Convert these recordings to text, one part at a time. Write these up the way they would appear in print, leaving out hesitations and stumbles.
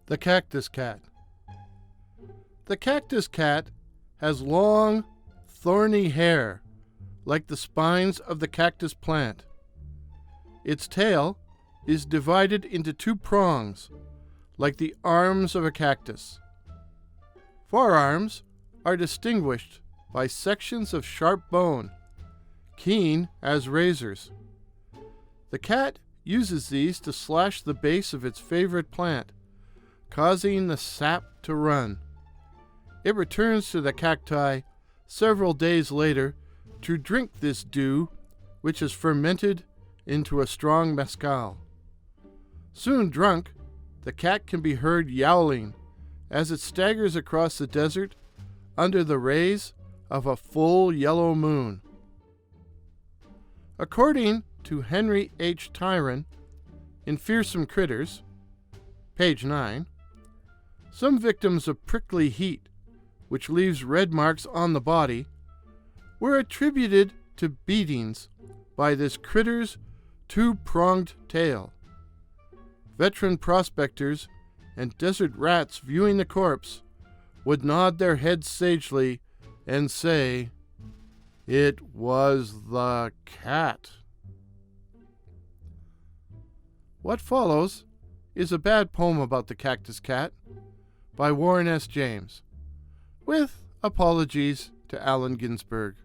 The cactus cat. The cactus cat has long, thorny hair, like the spines of the cactus plant. Its tail is divided into two prongs, like the arms of a cactus. Forearms are distinguished by sections of sharp bone, keen as razors. The cat uses these to slash the base of its favorite plant, causing the sap to run. It returns to the cacti several days later to drink this dew, which is fermented into a strong mezcal. Soon drunk, the cat can be heard yowling as it staggers across the desert under the rays of a full yellow moon. According to Henry H. Tyron in Fearsome Critters, page 9, some victims of prickly heat, which leaves red marks on the body, were attributed to beatings by this critter's two-pronged tail. Veteran prospectors and desert rats viewing the corpse would nod their heads sagely and say, "It was the cat." What follows is a bad poem about the cactus cat by Warren S. James, with apologies to Allen Ginsberg.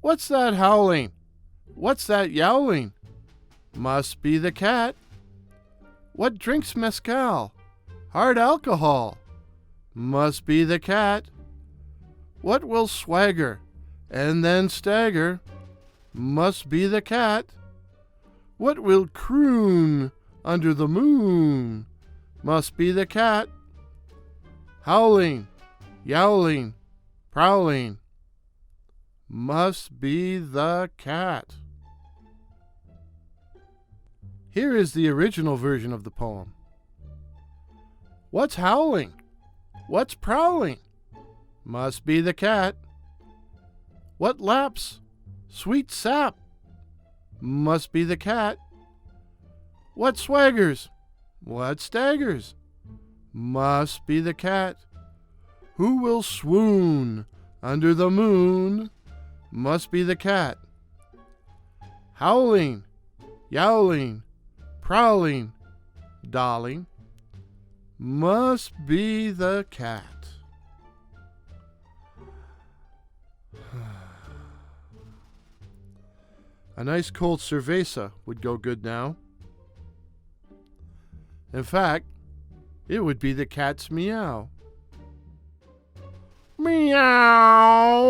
What's that howling? What's that yowling? Must be the cat. What drinks mezcal? Hard alcohol. Must be the cat. What will swagger and then stagger? Must be the cat. What will croon under the moon? Must be the cat. Howling, yowling, prowling. Must be the cat. Here is the original version of the poem. What's howling? What's prowling? Must be the cat. What laps? Sweet sap. Must be the cat. What swaggers? What staggers? Must be the cat. Who will swoon under the moon? Must be the cat. Howling, yowling, prowling, darling. Must be the cat. A nice cold cerveza would go good now. In fact, it would be the cat's meow. Meow.